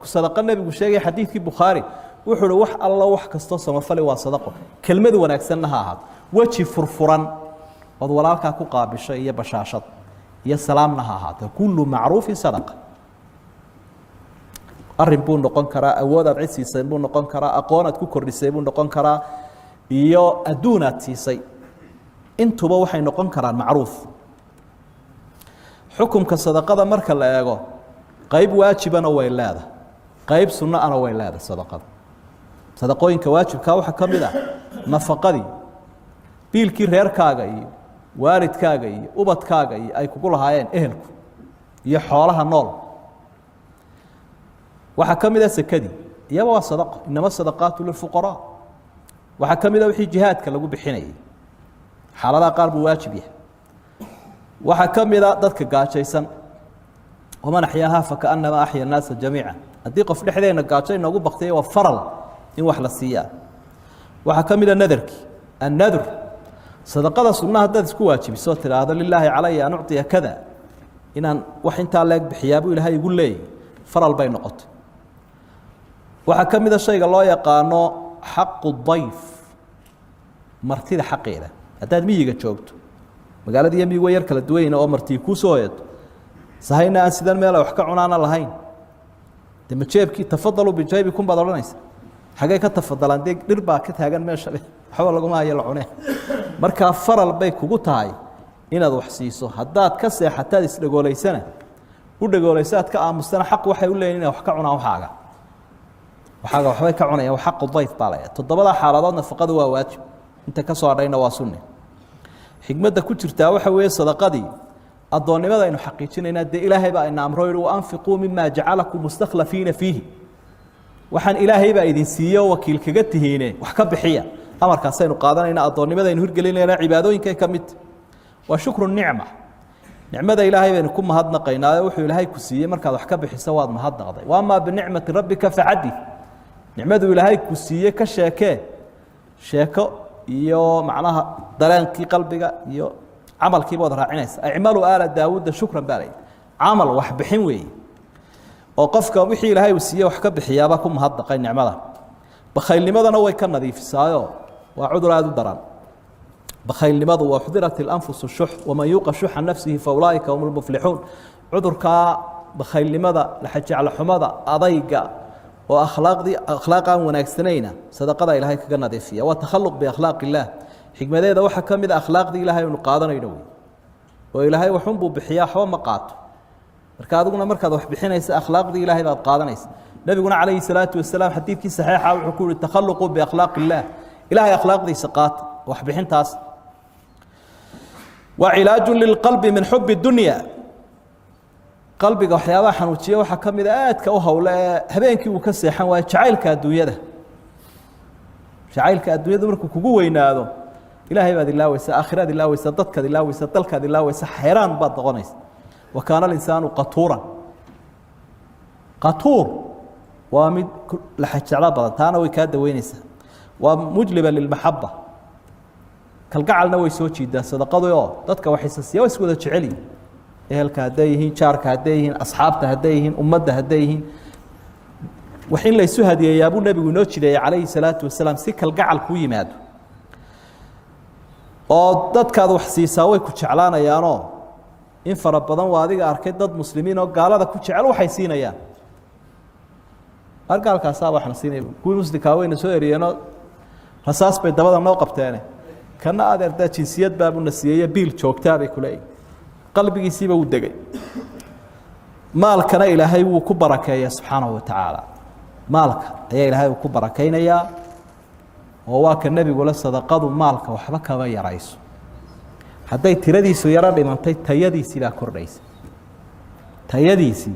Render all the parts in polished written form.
صدقة النبي وشيء حديث في بخاري وحول وح الله وح كستص مفلي وصدقه كلمة ونكسنها هذا وجه فرفرا وضلالك أكو قابل شيء بشاشط يا سلام لها هذا كل معروف صدقة arrin buu noqon karaa awood aad ciisay buu noqon karaa aqoon aad ku kordhisay buu noqon karaa iyo adduun aad siisay intuba waxay noqon karaan macruuf xukunka sadaqada marka la eego qayb waajibana way leedahay qayb sunna ana way leedahay sadaqada sadaqooyinka waajibka waxa kamid ah nafaqadii biilkii reerkaaga iyo waalidkaaga iyo ubadkaaga iyo ay kugu lahaayeen ehelku iyo xoolaha nool waxa kamida sakadi iyaba waa sadaqo inama sadaqaatu lil fuqaraa waxa kamida wixii jihaadka lagu bixinayay xaalada qaar buu waajib yahay waxa kamida dadka gaajaysan ومن أحياها فكأنما أحيا الناس جميعا hadii qof dhexdeena gaajay nagu baqtay waa faral in wax la siiyaa waxa kamida nadarki an-nadr sadaqada sunnaha dad isku waajibiso tiraahdo lillahi alayya an u'tiya kada inaan wax inta leeg bixiyaabo ilaahay igu leeyay faral bay noqotay waxa kamida shayga loo yaqaano xaqu dayf martida xaqeeda hadaad miyiga joogto magaalada miyiga yar kala duwan oo martii ku soo yeedo sahayna aan sidan meel wax ka cunaana lahayn dama jeebki tafadalo bijaybikum badalanaysa xagee ka tafadalan dhir baa ka taagan meesha waxa lagu ma hayl cunay marka faral bay kugu tahay inaad wax siiso hadaad ka seexataad isdhagooleysana u dhagoolaysaad ka aamusana xaq waxay u leeyihiin wax ka cunaa waxaaga waxbay ka cunayaan xaq dayf baalaya todobada xaaladood nafaqadu waa waajib inta ka soo dhayna waa sunni xigmada ku jirta waxa weeye sadaqadii adoonnimada aynu xaqiijinayna de ilaahay baa ina amro yiri anfiqu mimma ja'alakum mustakhlafiina fihi waxaan ilaahay baa idin siiyo wakiil kaga tihiine wax ka bixiya amarkaas aynu qaadanayna adoonnimada aynu hirgelinayna cibaadooyinka ka mid waa shukru nicma nicmada ilaahay baynu ku mahadnaqaynaa wuxuu ilaahay ku siiyay markaad wax ka bixiso waad mahadnaqday waama bi ni'mati rabbika fa'adi nicmadu ilaahay ku siiyay ka sheeko iyo macnaha dareenkii qalbiga iyo amalkii bood raacinaysa a'malu ala daawud shukran baalay amal wax bixin weey oo qofka wixii ilaahay uu siiyay wax ka bixiyaaba ku mahadnaqay nicmada bakhaylnimadana way ka nadiifisaayo waa cudur aad u daran bakhaylnimadu waa xudirat al-anfus shuh wama yuqa shuha nafsihi fa ulaika humul muflihun cudurka bakhaylnimada la xajacla xumada adayga oo akhlaaqan wanaagsanayna sadaqada ilaahay kaga nadiifiya waa takhalluq bi akhlaaqillah xigmadeeda waxa kamid ah akhlaaqdi ilaahay uu qaadanayno oo ilaahay wuxuu buu bixiyaa xoo ma qaato marka aduguna markaad wax bixinaysa akhlaaqdi ilaahay baad qaadanaysa nabiguna kaleey salaatu wasalaam xadiidkii saxiixa wuxuu ku yiri takhalluqu bi akhlaaqillah ilaahay akhlaaqdiisa qaat wax bixintaas wa ilaaj lil qalbi min hubb ad-dunya qalbiga waxyaabaha xanuujiya waxa kamid ah aadka u hawle habeenkii uu ka seexan waa jacaylka adduunyada markuu kugu weynaado ilaahay baad ilaawaysa aakhirada ilaawaysa dadka ilaawaysa dalka ilaawaysa xeeraan baad noqonaysa وكان الإنسان قطورا قطور ومد لحج على بطانه ويكاد وينسى ومجلبا للمحبة كالقعل نوي سوتشي ده صدقه يا dadka waxay wada jeceli ehelka hadayhin jaarka hadayhin asxaabta hadayhin ummadda hadayhin waxin la isu hadiyay abu nabigu noo jiray kaleey salaatu wasalaam si kalgacal ku yimaado oo dadkaad wax siisaa way ku jeclaanayaano in fara badan waa adiga arkay dad muslimiin oo gaalada ku jecel waxay siinayaan argaalkaas waxna siinay kuwi muslimka wayna soo eriyeenoo rasaas bay dabada noo qabteen kana adeerda jinsiyad baabu nasiyay biil joogtaa bay kulay qalbigiisiiba uu degay maalkana ilaahay wuu ku barakeeyay subhanahu wa ta'ala maalka ayaa ilaahay ku barakeynaya oo waa ka nabigu la sadaqadu maalka waxba kaba yarayso haday tiradiisu yara dhimantay tayadiisi baa kordhaysa tayadiisi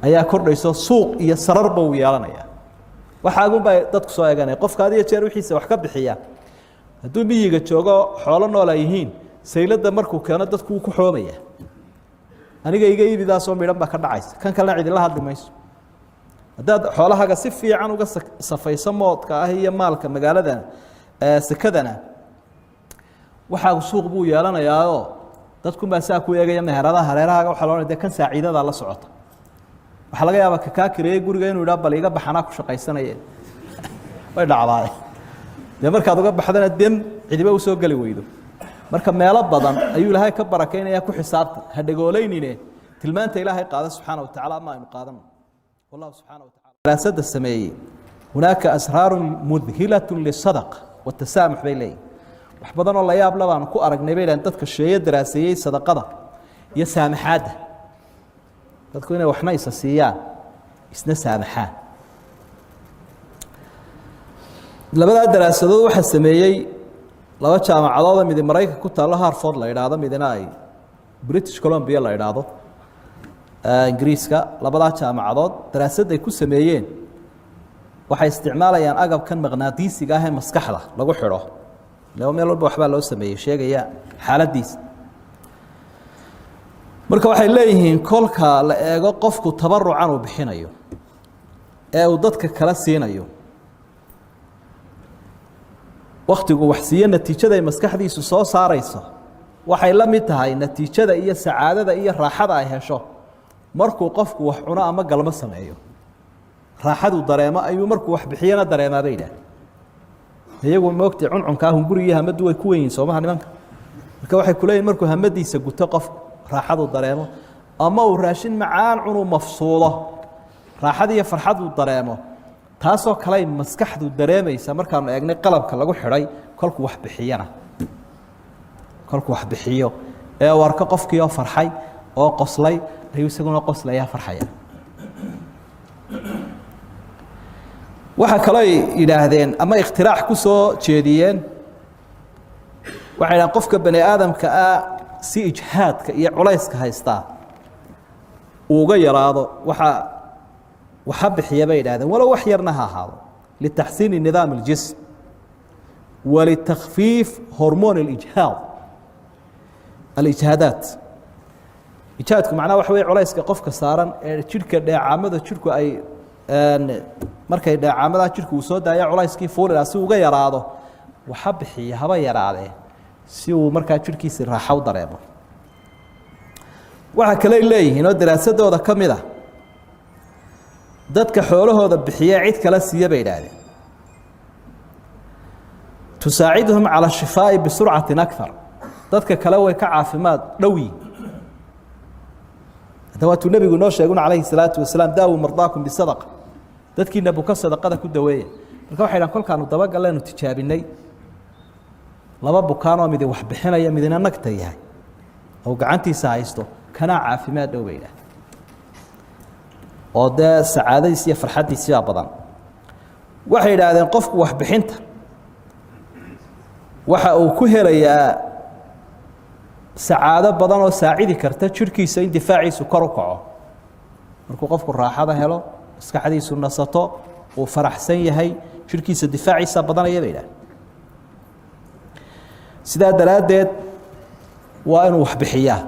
ayaa kordhayso suuq iyo sararba uu yeelanaya waxa ugu bay dadku soo eeganay qofka adiga jeer wixiisa wax ka bixiya haduu miyiga joogo xoolo nool ay yihiin saylada markuu keeno dadku ku xoomaya aniga iga iibidaas oo midhan ba ka dhacaysa kan kale cid la hadlimayso hadaad xoolahaga si fiican uga safayso moodka ah iyo maalka magaalada sakadana waxa suuq buu yeelanayaa dadku ma saa ku eegaya meheradaha hareeraha waxa loo leeyahay kan saaciidada la socota waxa laga yaabaa ka kireeyay guriga inuu yiraahdo bal iga baxana ku shaqaysanayeen way dhacday markaad uga baxdana dem cidiba u soo gali weydo marka meelo badan ayuu ilaahay ka barakeynaya ku xisaabta hadhagooleynine tilmaanta ilaahay qaada subhanahu wa ta'ala ma aynu qaadano wallahu subhanahu wa ta'ala دراسة السماية هناك أسرار مذهلة للصدقة والتسامح بيني وحبضنا الله يا أبلا أنا كو أرجع بين أن تذكر الشيء الدراسية صدقة يسامحات تذكرين وحنا يساسيان يسنا سامحان لبدا الدراسة ذو واحد السماية لو تشام عضاضة من أمريكا كنت الله هارفورد لا يراضى مديناي بريتش كولومبيا لا يراضى ingiriiska labada jaamacadood daraasad ay ku sameeyeen waxay isticmaalayaan agabkan maqnaadiisiga ah ee maskaxda lagu xiro laba meel walba waxba loo sameeyay sheegaya xaaladiisa marka waxay leeyihiin kolka la eego qofku tabarucan uu bixinayo ee uu dadka kala siinayo waqtigu wax siiyo natiijada ay maskaxdiisu soo saarayso waxay la mid tahay natiijada iyo sacaadada iyo raaxada ay hesho markuu qofku wax cuno ama galmo sameeyo raaxadu dareemo ayuu markuu wax bixiyana dareemaa bayda iyagu moogtay cuncunka hunguriga hamadu way ku weeyeen Soomaha nimanka marka waxay ku leeyeen markuu hamadiisa guto qof raaxadu dareemo ama uu raashin macaan cunu mafsuulo raaxada iyo farxadu dareemo taasoo kale maskaxdu dareemaysa markaan eegnay qalabka lagu xiray kolku wax bixiyana kolku wax bixiyo ee warka qofkii oo farxay oo qoslay ayuu isaguna qoslaya farxaya waxa kale yiraahdeen ama ikhtiraax ku soo jeediyeen waxay qofka bani aadamka si ijhaadka iyo culayska haysta uga yaraado waxa bixiya bay yiraahdeen wala wax yarna ha ahaado litahsiin nidaam aljism ولتخفيف هرمون الإجهاض الإجهادات إجهادك معناه وحوي علايسك قفك صارن شركة دعامة شركة أي مركز دعامة شركة وصود يا علايسك فول الأسوق يراده وحب حي هبا يراده سو مركز شركة سر حوض ريبه وحكى لي هنا دراسة ده كم ده ضدك حوله هذا بحياة عيد كلا سيابة يراده تساعدهم على الشفاء بسرعة أكثر ضدك كلاوي كعافمات دوي دوات النبي يقول عليه الصلاة والسلام داووا مرضاكم بالصدقة ضدك النبي كصدقة كدوية marka waxay dhan kolkaan daba galeen oo tijaabinay laba bukaanoo mid wax bixinaya midna nagta yahay oo gacantiisa haysto kana caafimaad dhoweyna oo da saacadiisa iyo farxadiisa badan waxay yiraahdeen qofku wax bixinta waxa uu ku helayaa saacado badan oo saacidi karta jirkiisa in difaaciisu kor u kaco markuu qofku raaxada helo maskaxdiisu nasato oo faraxsan yahay jirkiisa difaaciisa badan ayay leeyahay sidaa daraadeed waa inuu wax bixiyaa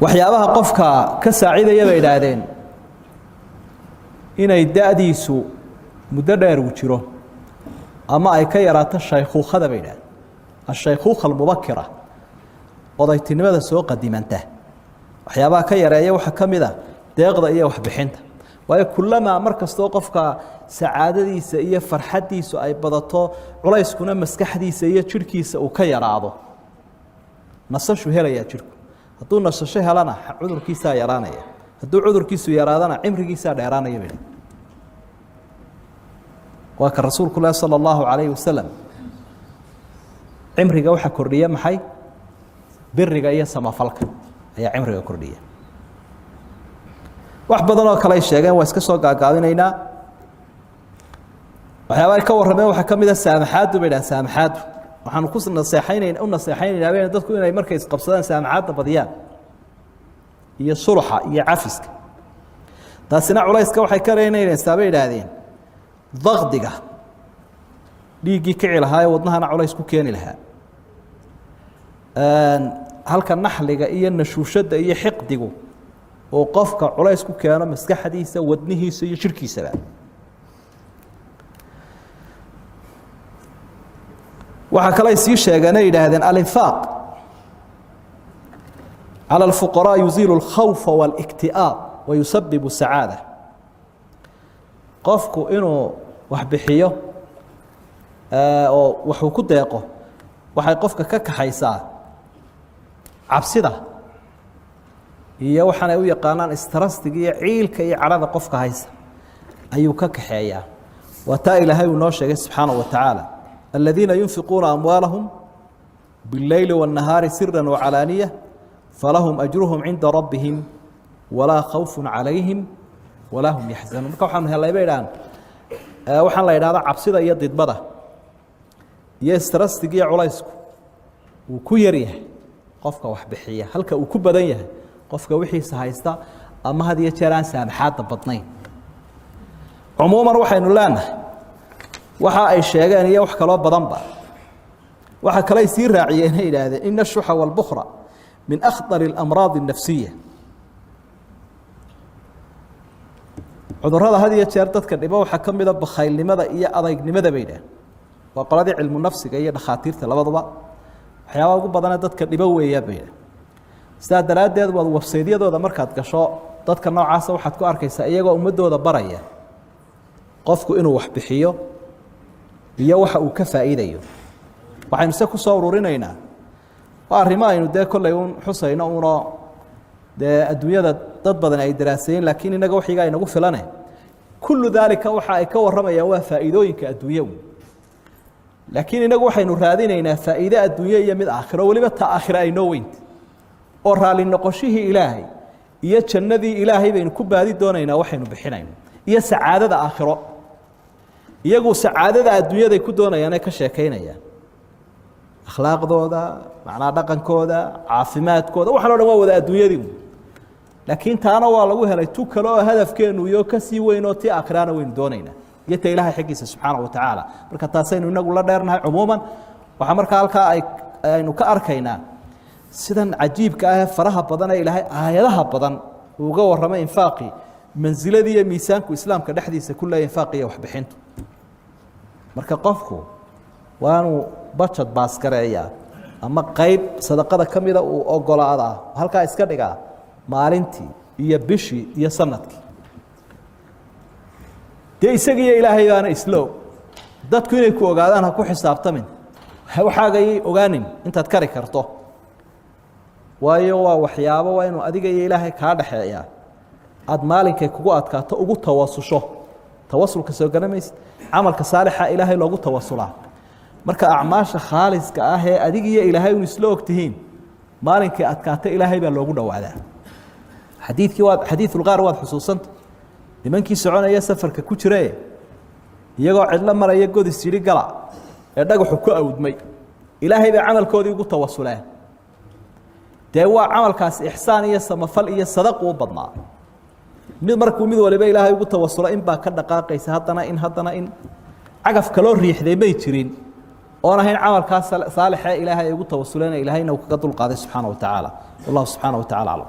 waxyaabaha qofka ka saacidaya bay yiraahdeen inay daadiisu muddo dheer u jiro ama ay ka yaraato shaykhuukhada bay yiraahdeen الشيخوخة المبكرة odaytinimada soo qadimanta waxyaabaha ka yareeya waxa kamida deeqda iyo wax bixinta way kullama markasto qofka saacadadiisa iyo farxadiisa ay badato culayskuna maskaxdiisa iyo jirkiisa uu ka yaraado nasashu helaya jirku haduu nasasho helana cudurkiisa yaraanaya haduu cudurkiisu yaraadana cimrigiisa dheeraanaya baa waa ka rasuulku sallallahu alayhi wasallam cimriga waxa kordhiya maxay biriga iyo samafalka ayaa cimriga kordhiya wax badan oo kale sheegeen waa iska soo gaagaabinayna waxyaabo ka warrameen waxa kamid ah saamaxaadu bay saamaxaadu waxaan ku naseexaynaynaa dadku inay markay isqabsadaan saamaxaada badiyaan iyo sulxa iyo cafiska taasina culayska waxay ka reeynayeen saabay yiraahdeen daqdiga dhiigi kici lahaa wadnahana culays ku keeni lahaa halka naxliga iyo nashuushada iyo xiqdigu oo qofka culays ku keeno maskaxdiisa wadnihiisa iyo jirkiisa waxa kale ay sii sheeganay yiraahdeen al-infaq على الفقراء يزيل الخوف والاكتئاب ويسبب السعادة قفكو إنه وحبحيه وحو كديقه waxay qofka ka kaxaysaa cabsida iyo waxaan ay u yaqaanaan istarastiga iyo ciilka iyo carada qofka haysa ayuu ka kaxeeyaa wata ilaahay uu noo sheegay subxaanahu wa ta'ala alladina yunfiquna amwalahum bil-layli wan-nahari sirran wa 'alaniyah falahum ajruhum 'inda rabbihim wala khawfun 'alayhim wala hum yahzanun marka waxaan helay baydaan waxaan la yiraahdaa cabsida iyo didbada iyo istarastiga iyo culaysku uu ku yar yahay qofka wax bixiya halka uu ku badan yahay qofka wixiisa haysta ama had iyo jeer aan saamaxaad badnayn umuuman waxaynu leenahay waxa ay sheegeen iyo wax kale badanba waxa kale ay sii raaciyeen inay yiraahdeen in ash-shuha wal bukhra min akhtar al-amrad an-nafsiyya cudurrada had iyo jeer dadka dhiba waxa kamid ah bakhaylnimada iyo adaygnimada baydaan waa qoladii cilmu nafsiga iyo dhakhaatiirta labadaba waxyaabo ugu badan dadka dhibo weeyaa bayda sida daraadeed wad website-yadooda markaad gasho dadka noocaas waxaad ku arkaysaa iyagoo ummadooda baraya qofku inuu wax bixiyo iyo waxa uu ka faa'iidayo waxaynu se ku soo ururinaynaa waa arrimo aynu dee kolley xusayno uno dee adduunyada dad badan ay daraasayeen laakiin inaga waxiga ay nagu filane kullu daalika waxa ay ka waramayaan waa faa'iidooyinka adduunyada laakiin inagu waxaynu raadinaynaa faa'iido adduunyo iyo mid aakhiro waliba ta aakhiro ay noo weynta oo raali noqoshihii ilaahay iyo jannadii ilaahay baynu ku baadi doonaynaa waxaynu bixinayno iyo sacaadada aakhiro iyagu sacaadada adduunyada ku doonayaan ay ka sheekaynayaan akhlaaqdooda macna dhaqankooda caafimaadkooda waxa loo dhan waa wada adduunyadii laakiin taana waa lagu helay tu kale oo hadafkeenu iyo ka sii weyn oo tii aakhirana waynu doonaynaa yata ilaahay xaqiisa subxaanahu wa ta'ala marka taasaynu inagu la dheernahay umuuman waxa marka halka aynu ka arkaynaa sidan cajiibka ah faraha badan ee ilaahay aayadaha badan uga waramay infaaqi manziladii iyo miisaanku islaamka dhexdiisa ku leeyahay infaaqi wax bixintu marka qofku waanu budget baaskareeya ama qayb sadaqada kamida uu ogolaada halka iska dhigaa maalintii iyo bishii iyo sanadkii dee isagiiyo ilaahay baana islow dadku inay ku ogaadaan ha ku xisaabtamin waxaagay ogaanin intaad kari karto waayo waa waxyaabo waa inuu adiga iyo ilaahay kaa dhaxeeyaa aad maalinkay kugu adkaato ugu tawasusho tawasulka soo garamaysid camalka saalixa ilaahay loogu tawasulaa marka acmaasha khaaliska ah ee adiga iyo ilaahay uu isla ogtihiin maalinkay adkaata ilaahay baa loogu dhawaadaa xadiithul qaar waad xusuusanta nimankii soconaya safarka ku jiray iyagoo cidla maraya godis jiri gala ee dhagaxu ku awdmay ilaahay bay camalkoodii ugu tawasuleen dee waa camalkaas ixsaan iyo samafal iyo sadaq u badnaa mid markuu mid waliba ilaahay ugu tawasulo in baa ka dhaqaaqaysa haddana in cagaf kaloo riixday may jirin oon ahayn camalkaas saalixa ilaahay ugu tawasuleen ilaahayna uu kaga dulqaaday subxaanahu wa tacaala wallahu subxaanahu wa tacaala aclam